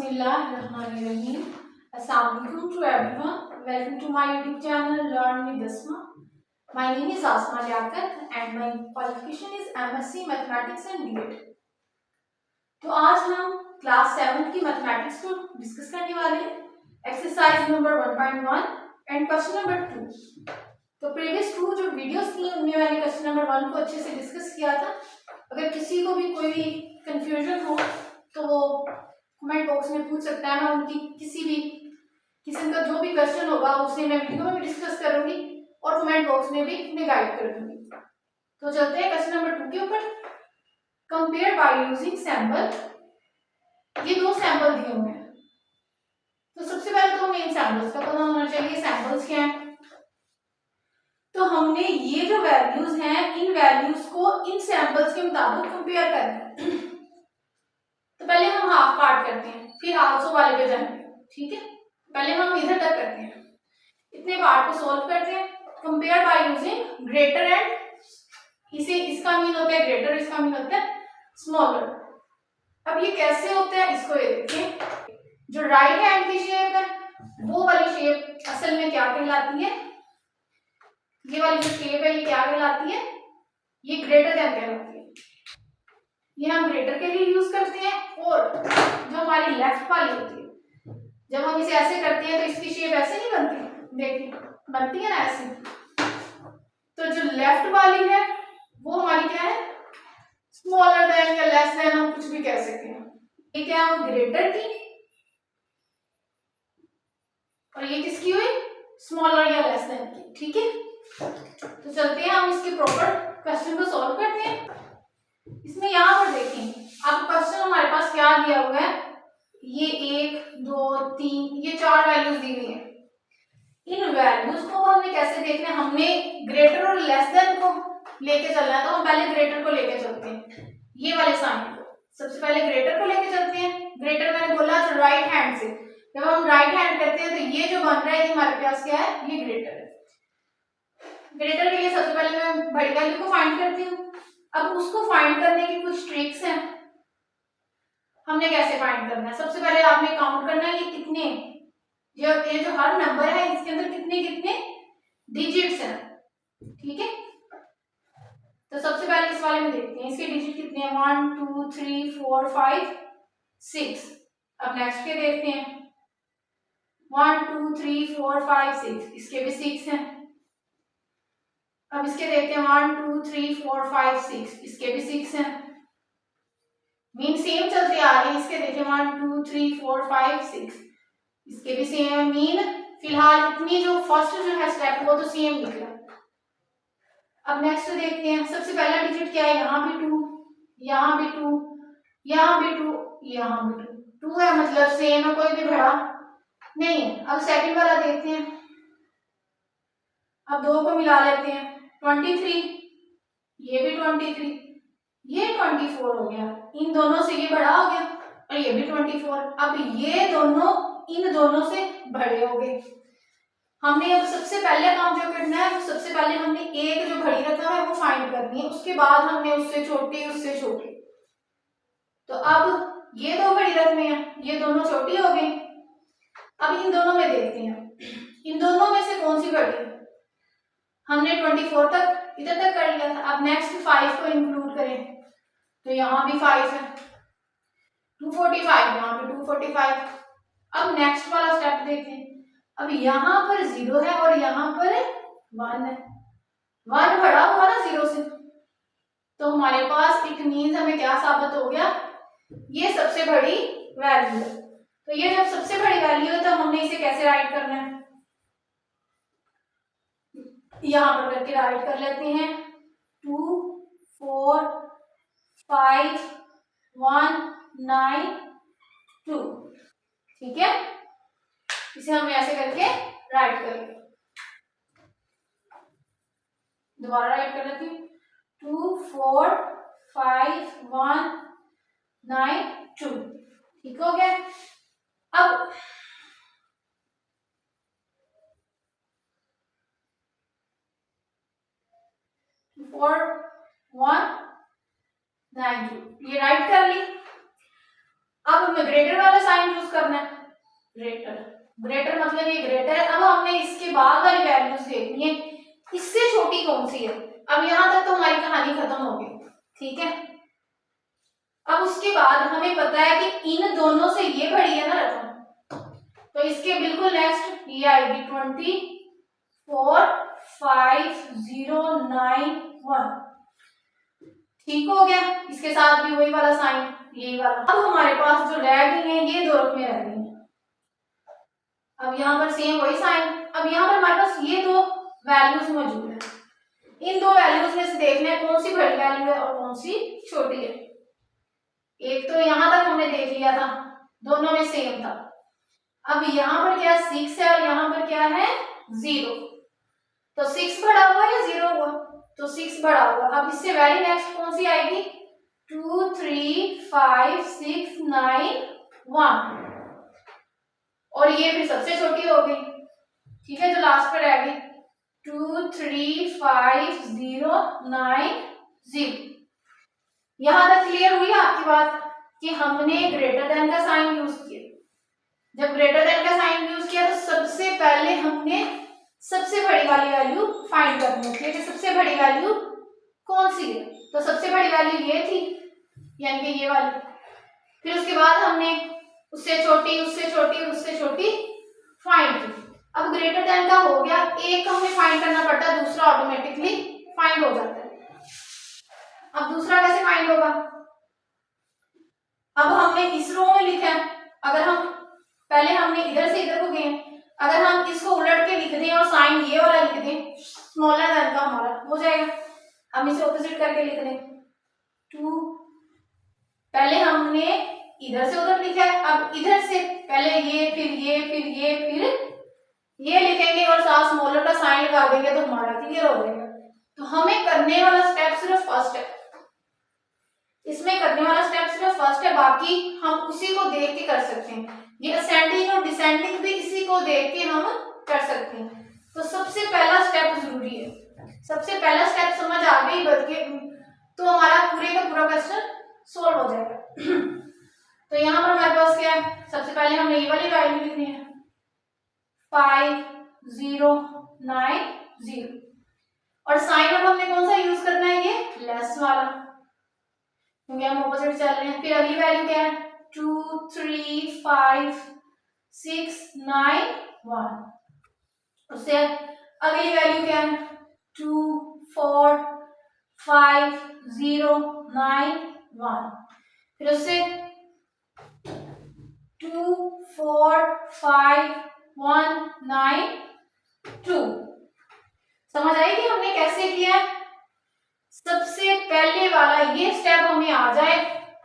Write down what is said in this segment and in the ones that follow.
Bismillahirrahmanirrahim. Assalamualaikum to everyone. Welcome to my YouTube channel Learn with Asma. My name is Asma Liaquat and my qualification is MSc Mathematics and B.Ed. तो आज हम class 7 की mathematics को discuss करने वाले हैं, exercise number 1.1 and question number 2। तो previous 2 जो वीडियोस थी उनमें मैंने क्वेश्चन नंबर 1 को अच्छे से डिस्कस किया था। अगर किसी को भी कोई भी कंफ्यूजन हो तो वो कमेंट बॉक्स में पूछ सकता है। मैं उनकी किसी का जो भी क्वेश्चन होगा उसे मैं वीडियो में भी डिस्कस करूंगी और कमेंट बॉक्स में भी उन्हें गाइड कर दूंगी। तो चलते हैं क्वेश्चन नंबर 2 के ऊपर। Compare by using sample. ये 2 सैंपल दिए हुए हैं, तो सबसे पहले तो हमें इन सैंपल्स का पता होना चाहिए सैंपल्स क्या है। तो हमने ये जो वैल्यूज हैं इन वैल्यूज को इन सैंपल्स के मुताबिक कंपेयर करना है। तो पहले हम हाफ पार्ट करते हैं, फिर आल्सो वाले पे जाएंगे। ठीक है, पहले हम इधर तक करते हैं, इतने पार्ट को सॉल्व करते हैं। Compare by using greater and, इसका मीन होता है ग्रेटर, इसका मीन होता है स्मॉलर। अब ये कैसे होता है इसको ये देखिए। जो राइट हैंड की शेप है वो वाली शेप असल में क्या कहलाती है, ये वाली जो शेप है ये क्या कहलाती है, ये ग्रेटर देन कहलाती है। ये हम ग्रेटर के लिए यूज करते हैं। और जो हमारी लेफ्ट वाली होती है, जब हम इसे ऐसे करते हैं तो इसकी शेप ऐसे नहीं बनती, देखिए बनती है ना ऐसे। तो जो लेफ्ट वाली है वो हमारी क्या है, स्मॉलर देन या लेस देन, हम कुछ भी कह सकते हैं। ये क्या है, वो ग्रेटर की, और ये किसकी हुई, स्मॉलर या लेस देन की। ठीक है, तो चलते हैं हम इसके प्रॉपर क्वेश्चन को सॉल्व करते हैं। इसमें यहाँ पर देखें, अब क्वेश्चन हमारे पास क्या दिया हुआ है, ये 1 2 3 ये 4 वैल्यूज दी हुई है। इन वैल्यूज को हमने कैसे देखना है, हमने ग्रेटर और लेस देन को लेके चलना है। तो हम पहले ग्रेटर को लेके चलते हैं, ये वाले साइन को सबसे पहले ग्रेटर को लेके चलते हैं। ग्रेटर मैंने बोला तो राइट हैंड से, जब हम राइट हैंड करते हैं तो ये जो बन रहा है ये हमारे पास क्या है, ये ग्रेटर है। ग्रेटर के लिए सबसे पहले मैं बड़ी वैल्यू को फाइंड करती हूँ। अब उसको फाइंड करने की कुछ ट्रिक्स हैं। हमने कैसे फाइंड करना है, सबसे पहले आपने काउंट करना है ये कितने, ये जो हर नंबर है इसके अंदर कितने कितने डिजिट्स हैं। ठीक है, तो सबसे पहले इस वाले में देखते हैं इसके डिजिट कितने हैं, 1 2 3 4 5 6। अब नेक्स्ट के देखते हैं 1 2 3 4 5 6, इसके भी 6 हैं। अब इसके देखते हैं 1 2 3 4 5 6, इसके भी 6 हैं। मीन सेम चलते आ रही है। इसके देखिए 1 2 3 4 5 6, इसके भी सेम है। मीन फिलहाल इतनी जो फर्स्ट जो है स्टेप वो तो सेम निकला। अब नेक्स्ट देखते हैं, सबसे पहला डिजिट क्या है, यहाँ भी 2, यहाँ भी 2, यहाँ भी 2, यहाँ भी 2 है, मतलब सेम है, कोई भी बड़ा नहीं है। अब सेकंड वाला देखते हैं, अब 2 को मिला लेते हैं, 23, ये भी 23, ये 24 हो गया। इन दोनों से ये बड़ा हो गया और ये भी 24। अब ये दोनों इन दोनों से बड़े हो गए। हमने अब सबसे पहले काम जो करना है, सबसे पहले हमने एक जो घड़ी रखा है वो फाइंड करनी है, उसके बाद हमने उससे छोटे। तो अब ये 2 घड़ी रखने हैं, ये दोनों छोटी हो गई। अब इन दोनों में देखते हैं, इन दोनों में से कौन सी घड़ी, हमने 24 तक इधर तक कर लिया था। अब नेक्स्ट 5 को इंक्लूड करें तो यहाँ भी 5 है, 245, यहाँ पे 245। अब नेक्स्ट वाला स्टेप देखें, अब यहाँ पर 0 है और यहाँ पर 1 है। 1 बड़ा हुआ ना 0 से, तो हमारे पास इट मीन्स हमें क्या साबित हो गया, ये सबसे बड़ी वैल्यू है। तो ये जब सबसे बड़ी वैल्यू है तो हमने इसे कैसे राइट करना है, यहाँ पर करके राइट कर लेते हैं 2 4 5 1 9 2। ठीक है, इसे हम ऐसे करके राइट करेंगे। दोबारा राइट कर लेती हूँ, 2 4 5 1 9 2। ठीक हो गया। अब 4 1 9 2 ये राइट कर ली। अब हमें ग्रेटर वाला साइन यूज करना ग्रेटर, ग्रेटर मतलब ये ग्रेटर है। अब हमने इसके बाद वाली वैल्यूज देखनी है, इससे छोटी कौन सी है। अब यहां तक तो हमारी कहानी खत्म हो गई, ठीक है। अब उसके बाद हमें पता है कि इन दोनों से ये बड़ी है ना रकम, तो इसके बिल्कुल नेक्स्ट ये आएगी 24,5,091। ठीक हो गया, इसके साथ भी वही वाला साइन, यही वाला। अब हमारे पास जो रह गई है ये दो रकमें रह गई हैं। अब यहाँ पर सेम वही साइन। अब यहाँ पर हमारे पास ये दो वैल्यूज मौजूद है, इन दो वैल्यूज में से देखना है कौन सी बड़ी वैल्यू है और कौन सी छोटी है। एक तो यहां तक हमने देख लिया था, दोनों में सेम था। अब यहाँ पर क्या 6 है और यहाँ पर क्या है 0, तो 6 बढ़ा हुआ या 0 हुआ, तो 6 बढ़ा हुआ। अब इससे वेरी नेक्स्ट कौन सी आएगी 2, 3, 5, 6, 9, 1, और ये फिर सबसे छोटी हो गई, ठीक है, जो लास्ट पर रह गई 2, 3, 5, 0, 9, 0। यहां तक क्लियर हुई आपकी बात कि हमने ग्रेटर देन का साइन यूज किया। जब ग्रेटर देन का साइन यूज किया तो सबसे पहले हमने सबसे बड़ी वाली वैल्यू फाइंड करनी है कि सबसे बड़ी वैल्यू कौन सी है, तो सबसे बड़ी वैल्यू ये थी, यानी कि ये वाली। फिर उसके बाद हमने उससे छोटी, उससे छोटी और उससे छोटी फाइंड की। अब ग्रेटर देन का हो गया, एक हमें फाइंड करना पड़ता है, दूसरा ऑटोमेटिकली फाइंड हो जाता है। अब दूसरा कैसे फाइंड होगा, अब हमने इस रो में लिखा है, अगर हम पहले हमने इधर से इधर को गए, अगर हम इसको उलट के लिख दें और साइन ये वाला लिख दें स्मॉलर देन का हमारा हो जाएगा। हम इसे ऑपोजिट करके लिख दें 2, पहले हमने इधर से उधर लिखा है, अब इधर से पहले ये फिर ये फिर ये फिर ये लिखेंगे और साथ स्मॉलर का साइन लगा देंगे तो हमारा क्लियर हो जाएगा। तो हमें करने वाला स्टेप सिर्फ फर्स्ट है, इसमें करने वाला स्टेप सिर्फ फर्स्ट है, बाकी हम उसी को देख के कर सकते हैं। ये असेंडिंग और डिसेंडिंग भी इसी को देख के हम कर सकते हैं। तो सबसे पहला स्टेप जरूरी है, सबसे पहला स्टेप समझ आ गई बल्कि तो हमारा पूरे का पूरा क्वेश्चन सोल्व हो जाएगा। तो यहाँ पर हमारे पास क्या है, सबसे पहले हमने ये वाली वैल्यू लिखनी है 5,090 और साइन अब हमने कौन सा यूज करना है, ये लेस वाला, क्योंकि हम ऑपोजिट चल रहे हैं। फिर अगली वैल्यू क्या है 2, 3, 5, 6, 9, 1, उससे अगली वैल्यू क्या है 2, 4, 5, 0, 9, 1, फिर उससे 2, 4, 5, 1, 9, 2। समझ आई कि हमने कैसे किया है। सबसे पहले वाला ये स्टेप हमें आ जाए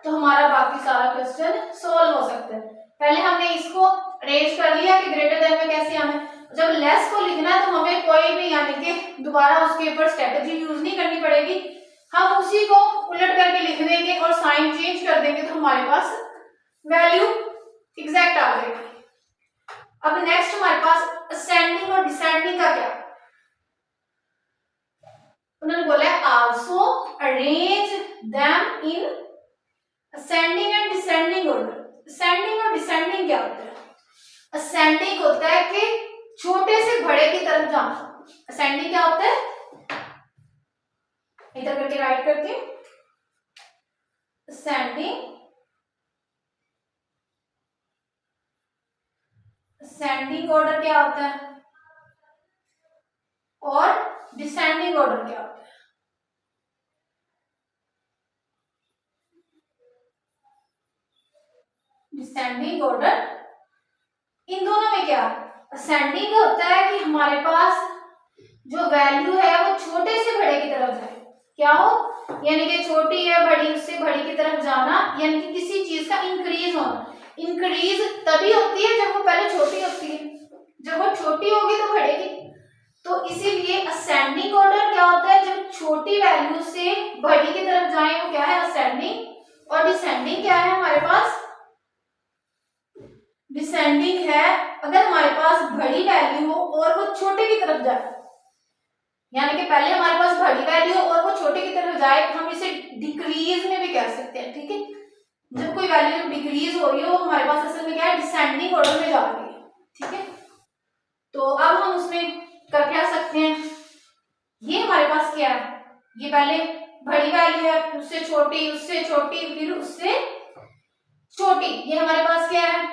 तो हमारा बाकी सारा क्वेश्चन सोल्व हो सकता है। पहले हमने इसको अरेंज कर लिया कि ग्रेटर देन में कैसे आना है, जब लेस को लिखना है तो हमें कोई भी यानी कि दोबारा उसके ऊपर स्ट्रेटजी यूज नहीं करनी पड़ेगी, हम उसी को उलट करके लिख देंगे और साइन चेंज कर देंगे तो हमारे पास वैल्यू एग्जैक्ट आ जाएगी। अब नेक्स्ट हमारे पास असेंडिंग और डिसेंडिंग का क्या, उन्होंने बोला है also arrange them in ascending and descending order. Ascending और डिसेंडिंग क्या होता है, असेंडिंग होता है कि छोटे से बड़े की तरफ जाना। असेंडिंग क्या होता है, इधर करके राइट करती हूं, असेंडिंग, असेंडिंग ऑर्डर क्या होता है और डिसेंडिंग ऑर्डर क्या होता है। डिसेंडिंग ऑर्डर, इन दोनों में क्या, असेंडिंग होता है कि हमारे पास जो वैल्यू है वो छोटे से बड़े की तरफ जाए, क्या हो, यानी कि छोटी है बड़ी उससे बड़ी की तरफ जाना, यानी कि किसी चीज का इंक्रीज होना। इंक्रीज तभी होती है जब वो पहले छोटी होती है, जब वो छोटी होगी तो बढ़ेगी। तो इसीलिए असेंडिंग ऑर्डर क्या होता है, जब छोटी वैल्यू से बड़ी की तरफ जाए वो क्या है असेंडिंग, और डिसेंडिंग क्या है हमारे पास, डिसेंडिंग है अगर हमारे पास बड़ी वैल्यू हो और वो छोटे की तरफ जाए, यानी कि पहले हमारे पास बड़ी वैल्यू हो और वो छोटे की तरफ जाए, हम इसे डिक्रीज में भी कह सकते हैं। ठीक है, जब कोई वैल्यू डिक्रीज हो रही हो हमारे पास असल में क्या है डिसेंडिंग ऑर्डर में जा रही है। ठीक है। तो अब हम उसमें कर क्या सकते हैं, ये हमारे पास क्या है, ये पहले बड़ी वैल्यू है, उससे छोटी, उससे छोटी, फिर उससे छोटी, ये हमारे पास क्या है,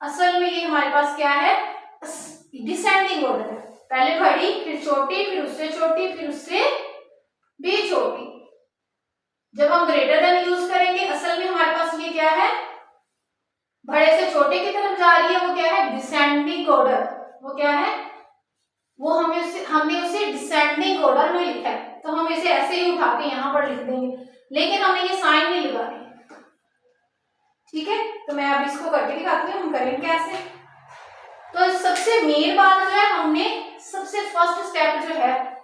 असल में ये हमारे पास क्या है, डिसेंडिंग ऑर्डर है, पहले बड़ी फिर छोटी फिर उससे छोटी फिर उससे भी छोटी। जब हम ग्रेटर देन यूज करेंगे असल में हमारे पास ये क्या है, बड़े से छोटे की तरफ जा रही है, वो क्या है, डिसेंडिंग ऑर्डर, वो क्या है, वो हमने उसे डिसेंडिंग ऑर्डर में लिखा है, तो हम इसे ऐसे ही उठा के यहाँ पर लिख देंगे, लेकिन हमें ये साइन नहीं लगानी। ठीक है, तो मैं अब इसको करके दिखाती हूँ हम करेंगे कैसे। तो सबसे मेन बात जो है, हमने सबसे फर्स्ट स्टेप जो है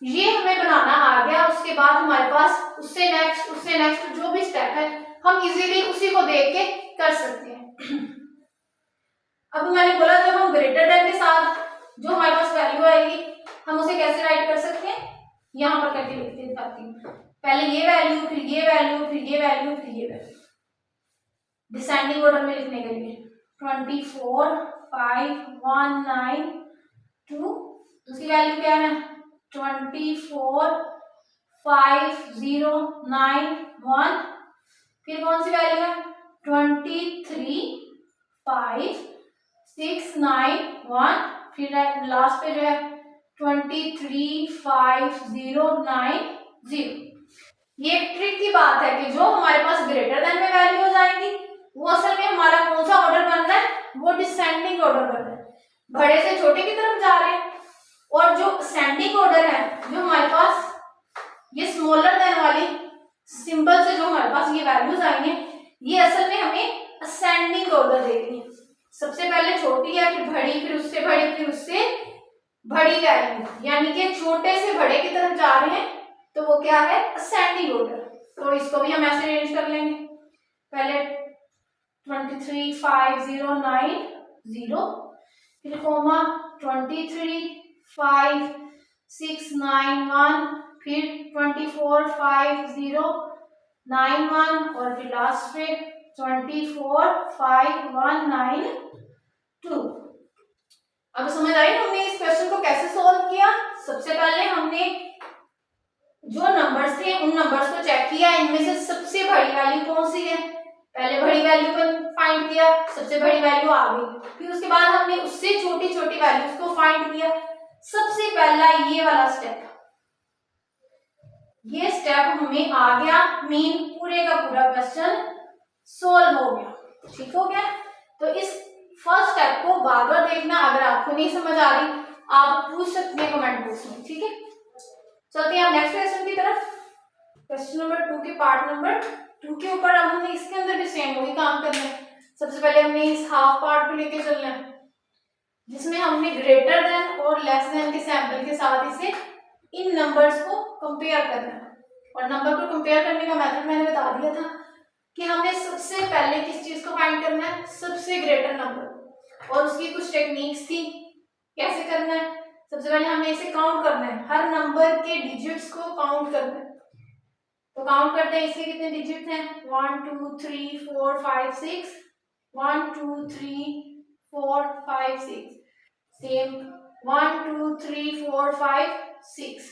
ये हमें बनाना आ गया, उसके बाद हमारे पास उससे नेक्स्ट जो भी स्टेप है हम इजीली उसी को देख के कर सकते हैं। अब मैंने बोला जब हम ग्रेटर देन के साथ जो हमारे पास वैल्यू आएगी हम उसे कैसे राइट कर सकते हैं, यहां पर करके लिखते दिखाती हूँ, पहले ये वैल्यू फिर ये वैल्यू फिर ये वैल्यू फिर ये वैल्यू, डिसेंडिंग ऑर्डर में लिखने के लिए 24 5 1 9 2, उसकी वैल्यू क्या है 24 5 0 9 1, फिर कौन सी वैल्यू है 23 5 6 9 1, फिर लास्ट पे जो है 23 5 0 9 0। ये ट्रिक की बात है कि जो हमारे पास ग्रेटर देन में वैल्यू हो जाएंगी वो असल में हमारा कौन सा ऑर्डर बन रहा है, वो डिसेंडिंग ऑर्डर बन रहा है, बड़े से छोटे की तरफ जा रहे हैं, और जो असेंडिंग ऑर्डर है जो हमारे पास ये स्मॉलर देन वाली सिंबल से जो हमारे पास ये वैल्यूज आई हैं ये असल में हमें असेंडिंग ऑर्डर देती है, सबसे पहले छोटी है फिर बड़ी फिर उससे बड़ी फिर उससे बड़ी वैल्यू, यानी कि छोटे से बड़े की तरफ जा रहे हैं तो वो क्या है असेंडिंग ऑर्डर। तो इसको भी हम ऐसे अरेंज कर लेंगे, पहले 23 5 0 9 0, फिर कोमा 23 5 6 9 1, फिर 24 5 0 9 1, और फिर लास्ट पे 24 5 1 9 2। अब समझ आई हमने इस क्वेश्चन को कैसे सॉल्व किया। सबसे पहले हमने जो नंबर्स थे उन नंबर्स को चेक किया, इनमें से सबसे बड़ी वैल्यू कौन सी है, पहले बड़ी वैल्यू को फाइंड किया, सबसे बड़ी वैल्यू आ गई, फिर उसके बाद हमने उससे छोटी छोटी वैल्यूज को फाइंड किया। सबसे पहला ये वाला स्टेप, ये स्टेप हमें आ गया, मीन पूरे का पूरा क्वेश्चन सोल्व हो गया। ठीक हो गया, तो इस फर्स्ट स्टेप को बार बार देखना, अगर आपको नहीं समझ आ रही आप पूछ सकते हैं कमेंट बॉक्स में। ठीक है, चलते हैं आप नेक्स्ट क्वेश्चन की तरफ। क्वेश्चन नंबर 2 के पार्ट नंबर 2 के ऊपर अब हमने इसके अंदर भी सेम वही काम करना है। सबसे पहले हमने इस हाफ पार्ट को लेके चलना है जिसमें हमने ग्रेटर देन और लेस देन के सैंपल के साथ इसे इन नंबर्स को कंपेयर करना है, और नंबर को कंपेयर करने का मेथड मैंने बता दिया था कि हमने सबसे पहले किस चीज को फाइंड करना है, सबसे ग्रेटर नंबर, और उसकी कुछ टेक्निक्स थी कैसे करना है। सबसे पहले हमें इसे काउंट करना है, हर नंबर के डिजिट्स को काउंट करना है। तो काउंट करते हैं, इसके कितने डिजिट हैं 1 2 3 4 5 6, 1 2 3 4 5 6, सेम 1 2 3 4 5 6,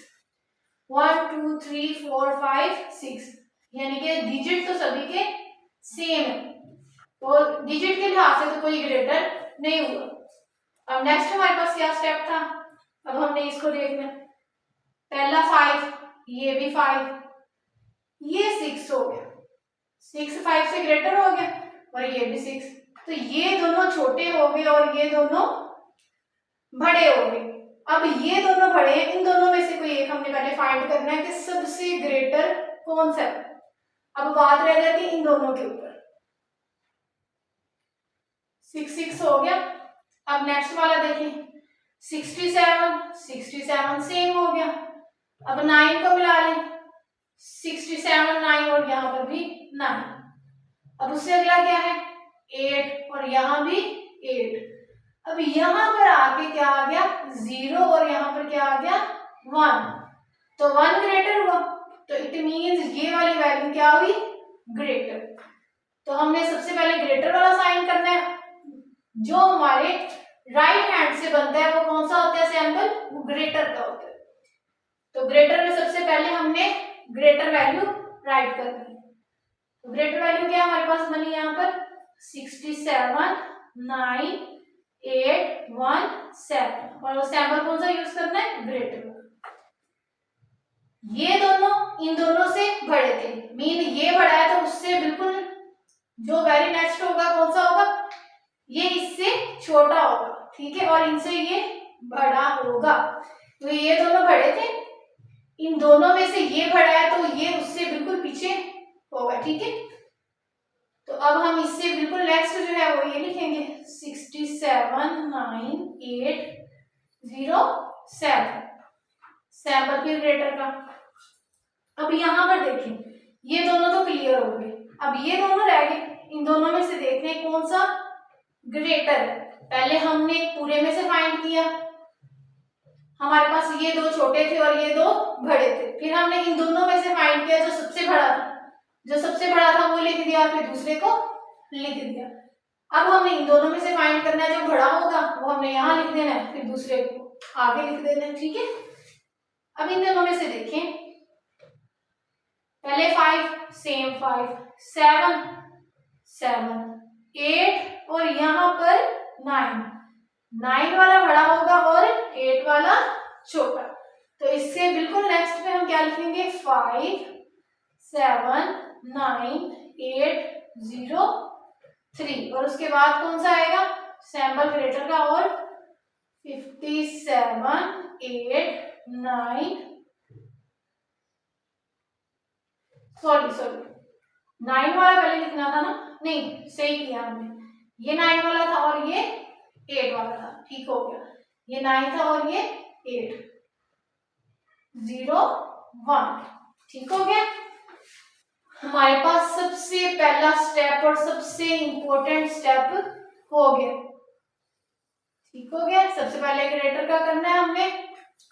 1 2 3 4 5 6, यानी कि डिजिट तो सभी के सेम है, तो डिजिट के लिहाज से तो कोई ग्रेटर नहीं हुआ। अब नेक्स्ट हमारे पास क्या स्टेप था, अब हमने इसको देखना, पहला 5, ये भी 5, ये 6 हो गया, 6 5 से ग्रेटर हो गया, और ये भी 6, तो ये दोनों छोटे हो गए और ये दोनों बड़े हो गए। अब ये दोनों बड़े हैं, इन दोनों में से कोई एक हमने पहले फाइंड करना है कि सबसे ग्रेटर कौन सा है। अब बात रह जाती है इन दोनों के ऊपर, 6 6 हो गया। अब नेक्स्ट वाला देखें 67 सेम हो गया। अब 9 को मिला लें, 67 9, और यहाँ पर भी 9। अब उससे अगला क्या है 8, और यहाँ भी 8। अब यहाँ पर आके क्या आ गया 0, और यहाँ पर क्या आ गया 1, तो 1 ग्रेटर हुआ, तो इट मीन्स ये वाली वैल्यू क्या हुई ग्रेटर। तो हमने सबसे पहले ग्रेटर वाला साइन करना है, जो हमारे राइट हैंड से बनता है वो कौन सा होता है सैंपल, वो ग्रेटर का होता है। तो ग्रेटर में सबसे पहले हमने ग्रेटर वैल्यू राइट करनी है। तो ग्रेटर वैल्यू क्या हमारे पास बनी यहाँ पर 679817 और वो सैंपल कौन सा यूज करना है, ग्रेटर। ये दोनों इन दोनों से बड़े थे, मीन ये बड़ा है तो उससे बिल्कुल जो वेरी नेक्स्ट होगा कौन सा होगा, ये इससे छोटा होगा, ठीक है, और इनसे ये बड़ा होगा। तो ये दोनों बड़े थे, इन दोनों में से ये बड़ा है तो ये उससे बिल्कुल पीछे होगा, ठीक है। तो अब हम इससे बिल्कुल नेक्स्ट जो है वो ये लिखेंगे 679807 सैंपल फिर ग्रेटर का। अब यहाँ पर देखें ये दोनों तो क्लियर हो गए, अब ये दोनों रह गए, इन दोनों में से देखते हैं कौन सा ग्रेटर है। पहले हमने पूरे में से फाइंड किया, हमारे पास ये दो छोटे थे और ये दो बड़े थे, फिर हमने इन दोनों में से फाइंड किया जो सबसे बड़ा था, जो सबसे बड़ा था वो लिख दिया, फिर दूसरे को लिख दिया। अब हमने इन दोनों में से फाइंड करना है जो बड़ा होगा वो हमने यहाँ लिख देना है, फिर दूसरे को आगे लिख देना है, ठीक है। अब इन दोनों में से देखें, पहले 5 सेम 5 7 7 8 और यहाँ पर 9 वाला बड़ा होगा और 8 वाला छोटा। तो इससे बिल्कुल नेक्स्ट में हम क्या लिखेंगे 5 7 9 8 0 3 और उसके बाद कौन सा आएगा सैंपल ग्रेटर का और 57 8 9 सॉरी 9 वाला पहले लिखना था ना, नहीं सही किया हमने, ये 9 वाला था और ये 8 वाला था, ठीक हो गया, ये 9 था और ये 8 0 1 ठीक हो गया। हमारे पास सबसे पहला स्टेप और सबसे इंपॉर्टेंट स्टेप हो गया, ठीक हो गया। सबसे पहले ग्रेटर का करना है, हमने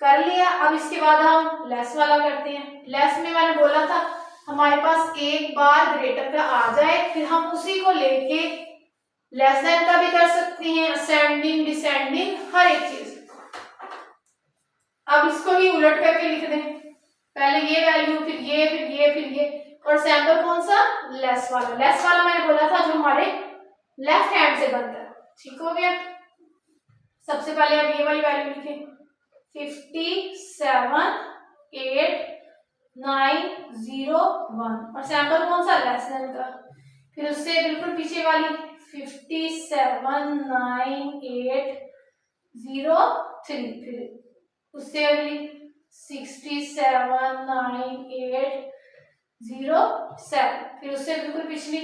कर लिया। अब इसके बाद हम लेस वाला करते हैं। लेस में मैंने बोला था हमारे पास एक बार ग्रेटर का आ जाए फिर हम उसी को लेके लेस देन का भी कर सकते हैं, असेंडिंग डिसेंडिंग हर एक चीज। अब इसको ही उलट करके लिख दें, पहले ये वैल्यू फिर ये फिर ये फिर ये, और सैंपल कौन सा लेस वाला। लेस वाला मैंने बोला था जो हमारे लेफ्ट हैंड से बनता है, ठीक हो गया। सबसे पहले अब ये वाली वैल्यू लिखें 57 8 9 0 1 और सैंपल कौन सा लेस देन का, फिर उससे बिल्कुल पीछे वाली 57 9 8 0 3 फिर उससे अगली 67 9 8 0 7 फिर उससे बिल्कुल पिछली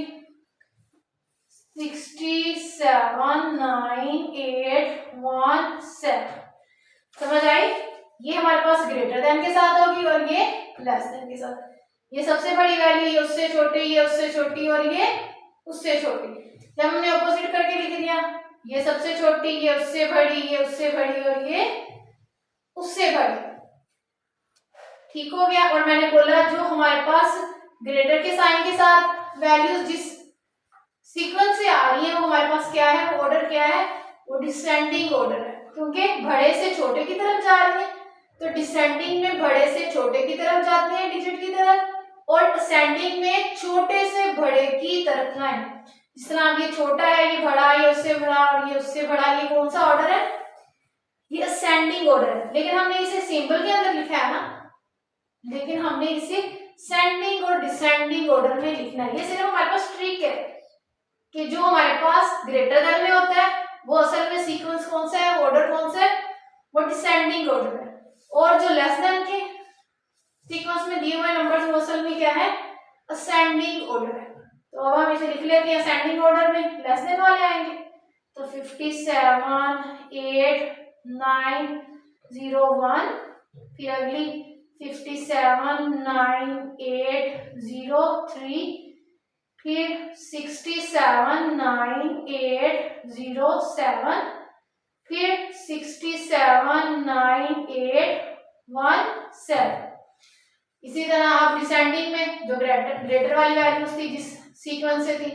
67 9 8 1 7। समझ आई, ये हमारे पास ग्रेटर देन के साथ होगी और ये लेस देन के साथ। ये सबसे बड़ी वैल्यू, ये उससे छोटी, ये उससे छोटी और ये उससे छोटी। जब हमने ऑपोजिट करके लिख दिया, ये सबसे छोटी, ये उससे बड़ी, ये उससे बड़ी और ये उससे बड़ी, ठीक हो गया। और मैंने बोला जो हमारे पास ग्रेटर के साइन के साथ वैल्यूज जिस सीक्वेंस से आ रही है वो हमारे पास क्या है, ऑर्डर क्या है, वो डिसेंडिंग ऑर्डर है, क्योंकि बड़े से छोटे की तरफ जा रही है। तो डिसेंडिंग में बड़े से छोटे की तरफ जाते हैं डिजिट की तरफ, और असेंडिंग में छोटे से बड़े की तरफ जाएं। जिस तरह ये छोटा है, ये बड़ा, ये उससे बड़ा और ये उससे बड़ा, ये कौन सा ऑर्डर है, ये असेंडिंग ऑर्डर है। लेकिन हमने इसे सिंबल के अंदर लिखा है ना, लेकिन हमने इसे सेंडिंग और डिसेंडिंग ऑर्डर में लिखना है। ये सिर्फ हमारे पास ट्रिक है कि जो हमारे पास ग्रेटर देन में होता है वो असल में सीक्वेंस कौन सा है, ऑर्डर कौन सा है, वो डिसेंडिंग ऑर्डर है, और जो लेस देन के सीक्वेंस में दिए हुए नंबर्स वो असल में क्या है, असेंडिंग ऑर्डर है। तो अब हम इसे लिख लेते हैं असेंडिंग ऑर्डर में, लेस देन वाले आएंगे। तो 57 8 9 0 1 फिर अगली 57 9 8 0 3 फिर 67 9 8 0 7 फिर 67 9 8 1 7। इसी तरह आप डिसेंडिंग में जो ग्रेटर वाली वैल्यूज थी जिस सीक्वेंस से थी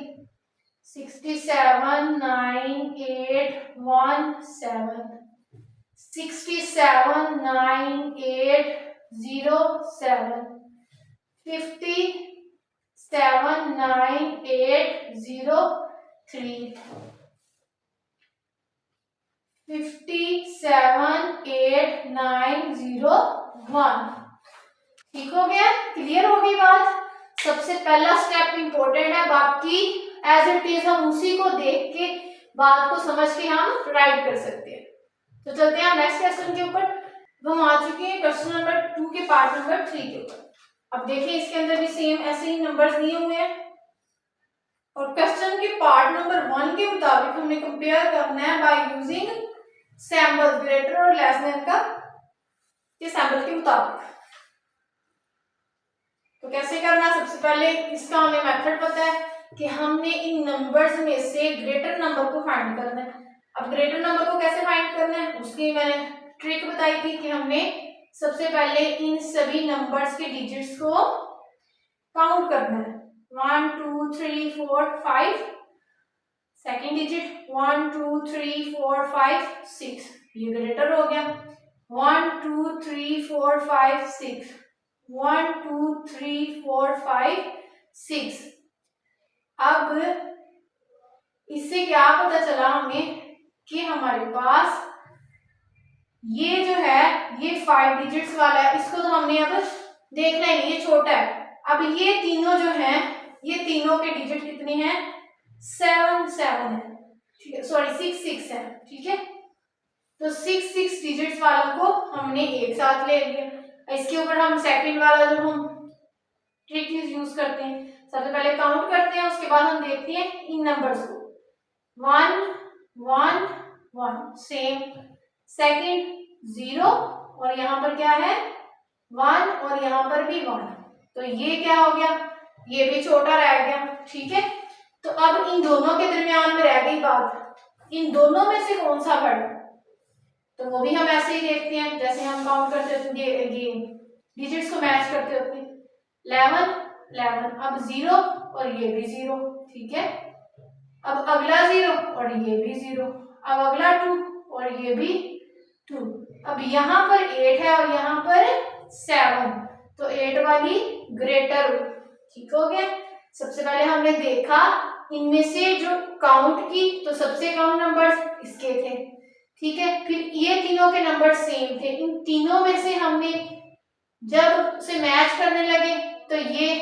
67 9 8 679807 579803 578901। ठीक हो गया, क्लियर हो गई बात। सबसे पहला स्टेप इंपॉर्टेंट है, बाकी एज इट इज हम उसी को देख के बात को समझ के हम राइट कर सकते हैं। तो चलते हैं नेक्स्ट क्वेश्चन के ऊपर। हम आ चुके हैं क्वेश्चन नंबर 2 के पार्ट नंबर 3 के ऊपर। अब देखिए इसके अंदर भी सेम ऐसे ही नंबर्स दिए हुए हैं और क्वेश्चन के पार्ट नंबर 1 के मुताबिक हमने कंपेयर करना है बाय यूजिंग सैंपल ग्रेटर और लेस देन का के सैंपल के मुताबिक। तो कैसे करना, सबसे पहले इसका हमें मेथड पता है कि हमने इन नंबर्स में से ग्रेटर नंबर को फाइंड करना है। अब ग्रेटर नंबर को कैसे फाइंड करना है उसकी मैंने ट्रिक बताई थी कि हमने सबसे पहले इन सभी नंबर्स के डिजिट्स को काउंट करना है। 1 2 3 4 5, सेकेंड डिजिट 1 2 3 4 5 6, ये ग्रेटर हो गया। 1 2 3 4 5 6, 1 2 3 4 5 6। अब इससे क्या पता चला हमें कि हमारे पास ये जो है ये 5 डिजिट्स वाला है, इसको तो हमने अब देखना ही नहीं, ये छोटा है। अब ये तीनों जो हैं ये तीनों के डिजिट कितने हैं, 7 7 है, ठीक है, सॉरी 6 6 है, ठीक है। तो 6 6 डिजिट्स वालों को हमने एक साथ ले लिया। इसके ऊपर हम सेकंड वाला जो हम ट्रिक यूज करते हैं, सबसे पहले काउंट करते हैं, उसके बाद हम देखते हैं इन नंबर्स को। 1 1 1 सेम, सेकंड 0 और यहाँ पर क्या है 1 और यहाँ पर भी 1, तो ये क्या हो गया, ये भी छोटा रह गया, ठीक है। तो अब इन दोनों के दरमियान में रह गई बात, इन दोनों में से कौन सा बड़ा, तो वो भी हम ऐसे ही देखते हैं जैसे हम काउंट करते होते हैं, ये डिजिट्स को मैच करते होते हैं। 11 11, अब 0 और ये भी 0, ठीक है। अब अगला 0 और ये भी 0, अब अगला 2 और ये भी 2। अब यहाँ पर 8 है और यहाँ पर 7, तो 8 वाली ग्रेटर, ठीक हो गया। सबसे पहले हमने देखा इनमें से जो काउंट की तो सबसे कम नंबर्स इसके थे, ठीक है। फिर ये तीनों के नंबर सेम थे, इन तीनों में से हमने जब से मैच करने लगे तो ये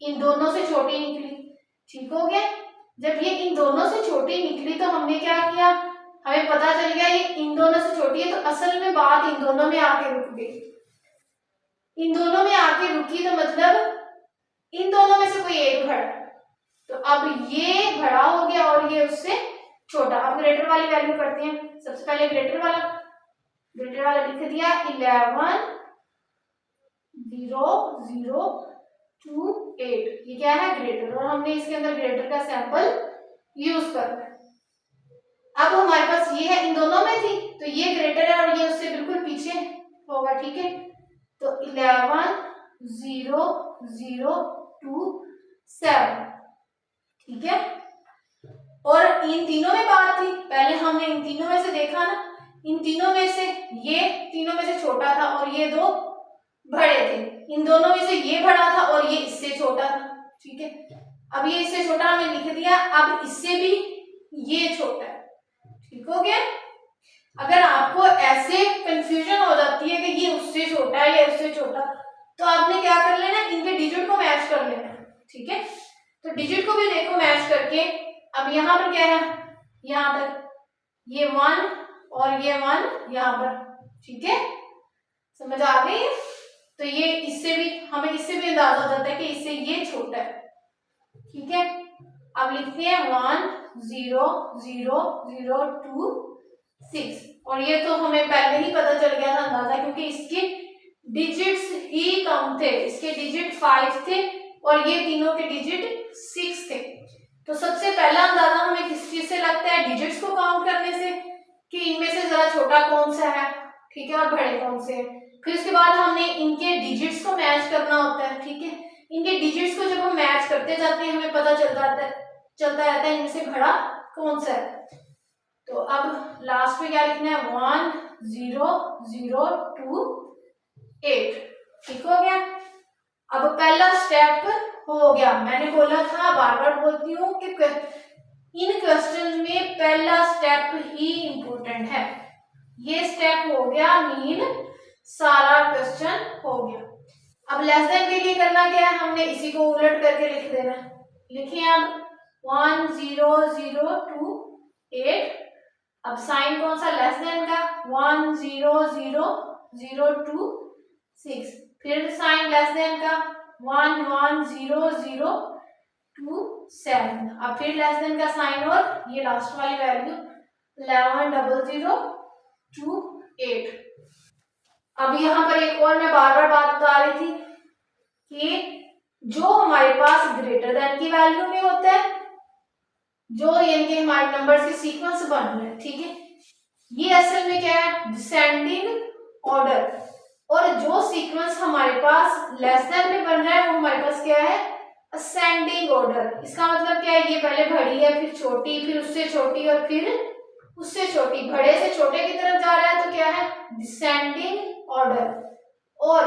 इन दोनों से छोटी निकली, ठीक हो गया। जब ये इन दोनों से छोटी निकली तो हमने क्या किया, हमें पता चल गया ये इन दोनों से छोटी है, तो असल में बात इन दोनों में आके रुक गई। इन दोनों में आके रुकी तो मतलब इन दोनों में से कोई एक बड़ा, तो अब ये बड़ा हो गया और ये उससे छोटा। अब ग्रेटर वाली वैल्यू करते हैं, सबसे पहले ग्रेटर वाला लिख दिया 11 0 0 2 8, ये क्या है ग्रेटर, और हमने इसके अंदर ग्रेटर का सैंपल यूज करना है। अब हमारे पास ये है इन दोनों में थी, तो ये ग्रेटर है और ये उससे बिल्कुल पीछे होगा, ठीक है। तो 11 0 0 2 7, ठीक है। और इन तीनों में बात थी, पहले हमने इन तीनों में से देखा ना, इन तीनों में से ये तीनों में से छोटा था और ये दो बड़े थे, इन दोनों में से ये बड़ा था और ये इससे छोटा था, ठीक है। अब ये इससे छोटा हमने लिख दिया, अब इससे भी ये छोटा है, ठीक हो गया। अगर आपको ऐसे कंफ्यूजन हो जाती है कि ये उससे छोटा है या उससे छोटा, तो आपने क्या कर लेना, इनके डिजिट को मैच कर लेना, ठीक है। तो डिजिट को भी देखो मैच करके, अब यहाँ पर क्या है, यहाँ तक ये 1 और ये 1 यहाँ पर, ठीक है, समझ आ गई। तो ये इससे भी हमें इससे भी अंदाजा हो जाता है कि इससे ये छोटा है, ठीक है। अब लिखते हैं 1 0 0 0 2 6, और ये तो हमें पहले ही पता चल गया था अंदाजा, क्योंकि इसके डिजिट्स ही कम थे, इसके डिजिट 5 थे और ये तीनों के डिजिट 6 थे। तो सबसे पहला अंदाजा हमें किस चीज से लगता है, डिजिट्स को काउंट करने से, कि इनमें से ज्यादा छोटा कौन सा है, ठीक है, और बड़े कौन से हैं। फिर उसके बाद हमने इनके डिजिट्स को मैच करना होता है, ठीक है। इनके डिजिट्स को जब हम मैच करते जाते हैं हमें पता चलता रहता है इनमें से बड़ा कौन सा है। तो अब लास्ट में क्या लिखना है, 10028। ठीक हो गया। अब पहला स्टेप हो गया। मैंने बोला था, बार बार बोलती हूँ कि इन क्वेश्चन में पहला स्टेप ही इंपॉर्टेंट है। ये स्टेप हो गया, मीन सारा क्वेश्चन हो गया। अब लेस देन के लिए करना क्या है, हमने इसी को उलट करके लिख देना। लिखिए अब 10028। अब साइन कौन सा, लेस देन का, 1000026। फिर साइन लेस देन का 110027। अब फिर लेस देन का साइन और ये लास्ट वाली वैल्यू 110028। अब यहाँ पर एक और मैं बार बार बात बता रही थी कि जो हमारे पास ग्रेटर देन की वैल्यू में होता है, जो यानी कि हमारे नंबर्स के सीक्वेंस बन रहे हैं, ठीक है, ये असल में क्या है, डिसेंडिंग ऑर्डर। और जो सीक्वेंस हमारे पास लेस देन में बन रहा है वो हमारे पास क्या है, असेंडिंग ऑर्डर। इसका मतलब क्या है, ये पहले बड़ी है, फिर छोटी, फिर उससे छोटी और फिर उससे छोटी। बड़े से छोटे की तरफ जा रहा है तो क्या है, डिसेंडिंग ऑर्डर। और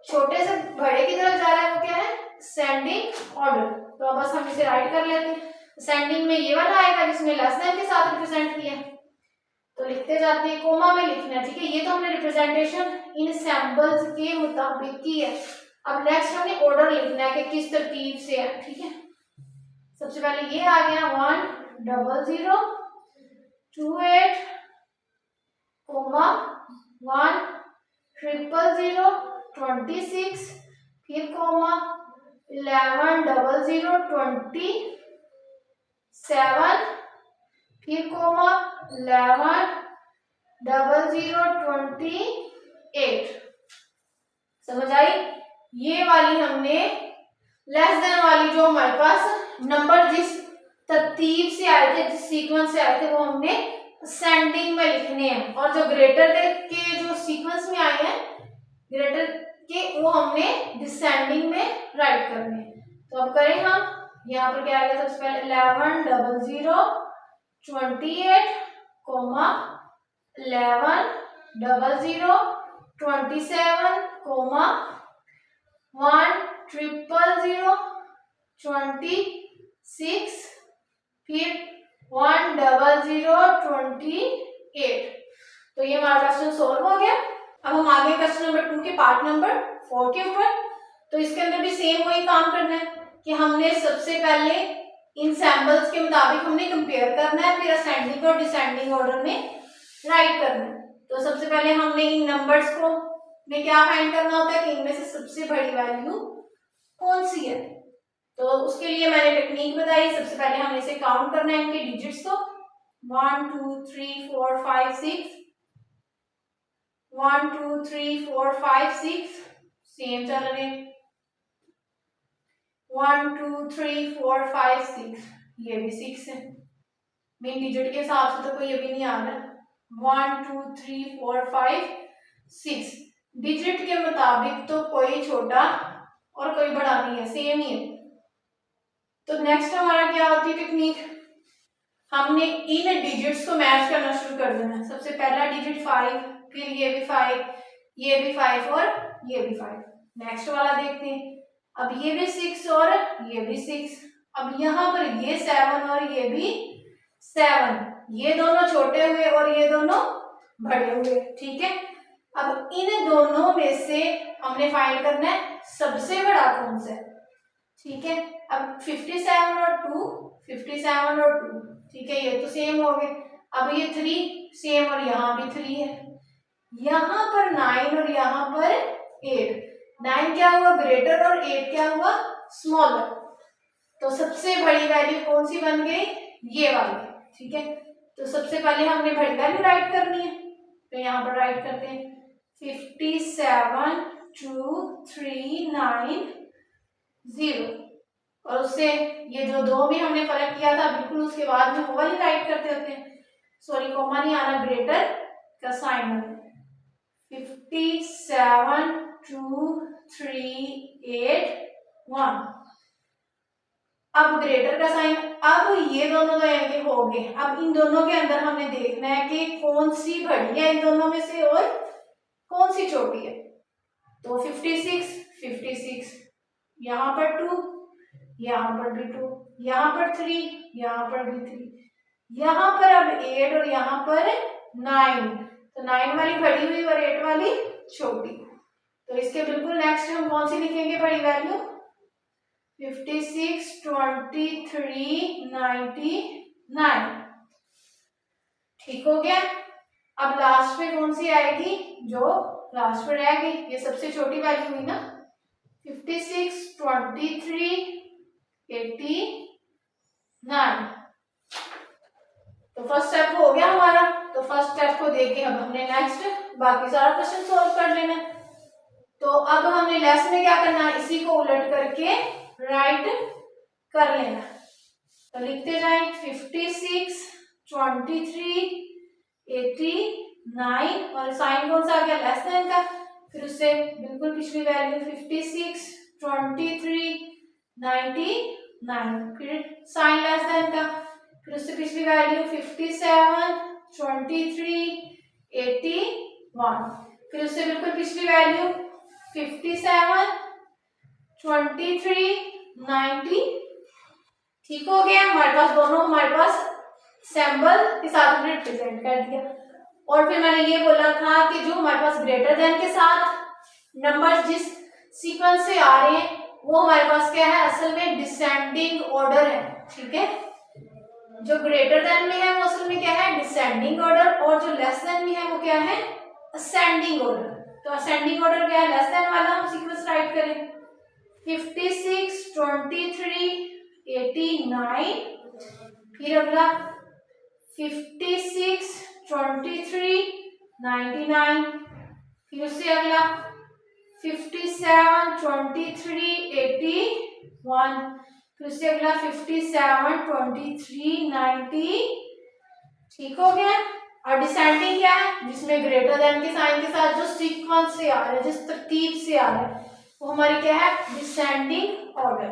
छोटे से बड़े की तरफ जा रहा है वो क्या है, असेंडिंग ऑर्डर। तो अब बस हम इसे राइट कर लेते हैं। असेंडिंग में ये वाला आएगा जिसमें लेस देन के साथ रिप्रेजेंट किया, तो लिखते जाते हैं, कोमा में लिखना है, ठीक है। ये तो हमने रिप्रेजेंटेशन इन सैंपल्स के मुताबिक की है। अब नेक्स्ट हमने ऑर्डर लिखना है कि किस तरतीब से है, ठीक है। सबसे पहले ये आ गया 10028, 1000026, फिर कोमा 110027, फिर कोमा 110028। समझ आई। ये वाली हमने लेस देन वाली, जो हमारे पास नंबर जिस तरतीब से आए थे, जिस सीक्वेंस से आए थे, वो हमने असेंडिंग में लिखने हैं। और जो ग्रेटर के जो सीक्वेंस में आए हैं ग्रेटर के, वो हमने डिसेंडिंग में राइट करने हैं। तो अब करें हम, यहाँ पर क्या आएगा, सबसे पहले 110028, 110027, 1000026, फिर 10028। तो ये हमारा क्वेश्चन सोल्व हो गया। अब हम आगे क्वेश्चन नंबर 2 के पार्ट नंबर 4 के ऊपर। तो इसके अंदर भी सेम वही काम करना है कि हमने सबसे पहले इन सैंपल्स के मुताबिक हमने कंपेयर करना है, फिर असेंडिंग और डिसेंडिंग ऑर्डर में राइट करना है। तो सबसे पहले हमने इन नंबर्स को में क्या फाइंड करना होता है कि इनमें से सबसे बड़ी वैल्यू कौन सी है। तो उसके लिए मैंने टेक्निक बताई। सबसे पहले हमें इसे काउंट करना है, इनके डिजिट्स को, 1 2 3 4 5 6, 1 2 3 4 5 6 सेम चल रहे, 1 2 3 4 5 6, ये भी 6 है। मेन डिजिट के हिसाब से तो कोई अभी नहीं आ रहा। 1 2 3 4 5 6 डिजिट के मुताबिक तो कोई छोटा और कोई बड़ा नहीं है, सेम ही है। तो नेक्स्ट हमारा क्या होती है टेक्निक, हमने इन डिजिट्स को मैच करना शुरू कर देना। सबसे पहला डिजिट 5, फिर ये भी 5, ये भी 5 और ये भी 5। नेक्स्ट वाला देखते हैं। अब ये भी 6 और ये भी 6। अब यहाँ पर ये 7 और ये भी 7, ये दोनों छोटे हुए और ये दोनों बड़े हुए, ठीक है। अब इन दोनों में से हमने फाइंड करना है सबसे बड़ा कौन सा है, ठीक है। अब 57 और 2, 57 और 2, ठीक है, ये तो सेम हो गए। अब ये 3 सेम और यहाँ भी 3 है। यहाँ पर 9 और यहाँ पर 8, 9 क्या हुआ ग्रेटर और 8 क्या हुआ स्मॉलर। तो सबसे बड़ी वैल्यू कौन सी बन गई, ये वाली, ठीक है। तो सबसे पहले हमने बड़ी वैल्यू राइट करनी है, तो यहाँ पर राइट करते हैं 572390, और उससे ये जो 2 में हमने फर्क किया था बिल्कुल उसके बाद में वो वाली राइट करते होते हैं। सॉरी कोमा नहीं आना, ग्रेटर का साइन है। 572381, अब ग्रेटर का साइन, अब ये दोनों तो यानी कि हो गए। अब इन दोनों के अंदर हमने देखना है कि कौन सी बड़ी है इन दोनों में से और कौन सी छोटी है। तो 56 यहाँ पर 2, यहाँ पर भी 2, यहाँ पर 3, यहाँ पर भी 3, यहाँ पर अब 8 और यहाँ पर 9। तो 9 वाली बड़ी हुई और 8 वाली छोटी। तो इसके बिल्कुल नेक्स्ट हम कौन सी लिखेंगे बड़ी वैल्यू, 56, 23, 99। ठीक हो गया। अब लास्ट में कौन सी आएगी, जो लास्ट में रह गई, ये सबसे छोटी वैल्यू हुई ना, 56, 23, 89। तो फर्स्ट स्टेप हो गया हमारा। तो फर्स्ट स्टेप को देख के अब हमने नेक्स्ट बाकी सारा क्वेश्चन सोल्व कर लेना। तो अब हमने लेस में क्या करना है, इसी को उलट करके राइट कर लेना। तो लिखते जाएं 56, 23, 89 और साइन कौन सा आ गया, लेस देन का। फिर उससे बिल्कुल पिछली वैल्यू 56, 23, 99, फिर साइन लेस देन का। फिर उससे पिछली वैल्यू 57, 23, 81, फिर उससे बिल्कुल पिछली वैल्यू 57, 23, 90। ठीक हो गया। हमारे पास दोनों, हमारे पास सिंबल के साथ हमने रिप्रेजेंट कर दिया। और फिर मैंने ये बोला था कि जो हमारे पास ग्रेटर देन के साथ नंबर्स जिस सीक्वेंस से आ रहे हैं वो हमारे पास क्या है, असल में डिसेंडिंग ऑर्डर है। ठीक है, जो ग्रेटर देन में है वो असल में क्या है, डिसेंडिंग ऑर्डर, और जो लेस देन में है वो क्या है, असेंडिंग ऑर्डर। तो असेंडिंग ऑर्डर क्या है, लेस देन वाला हम सीक्वेंस राइट करें, 56, 23, 89, फिर अगला 56, 23, 99, फिर उससे अगला 57, 23, 81, फिर उससे अगला 57, 23, 90। ठीक हो गया। और डिसेंडिंग क्या है, जिसमें ग्रेटर देन के साइन के साथ जो सीक्वेंस से आ रहा है, जिस तरतीब से आ रहा है, वो हमारी क्या है, डिसेंडिंग ऑर्डर,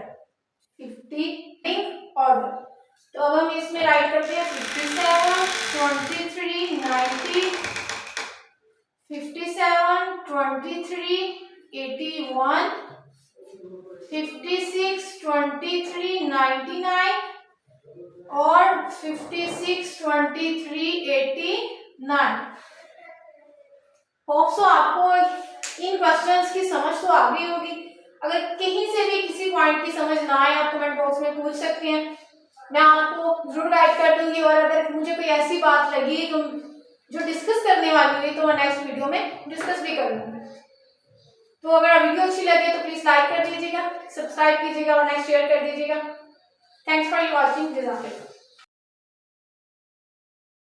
50 ऑर्डर। तो अब हम इसमें राइट करते हैं 57, 23, 90, 57, 23, 81, 56, 23, 99 और 56, 23, 89। होप सो आपको इन क्वेश्चंस की समझ तो आ गई होगी। अगर कहीं से भी किसी पॉइंट की समझ ना आए आप कमेंट बॉक्स में पूछ सकते हैं, मैं आपको जरूर गाइड कर दूंगी। और अगर मुझे कोई ऐसी बात लगी तो जो डिस्कस करने वाली हुई तो मैं नेक्स्ट वीडियो में डिस्कस भी करूंगी। तो अगर वीडियो अच्छी लगे तो प्लीज लाइक कर दीजिएगा, सब्सक्राइब कीजिएगा और नेक्स्ट शेयर कर दीजिएगा। Thanks for watching.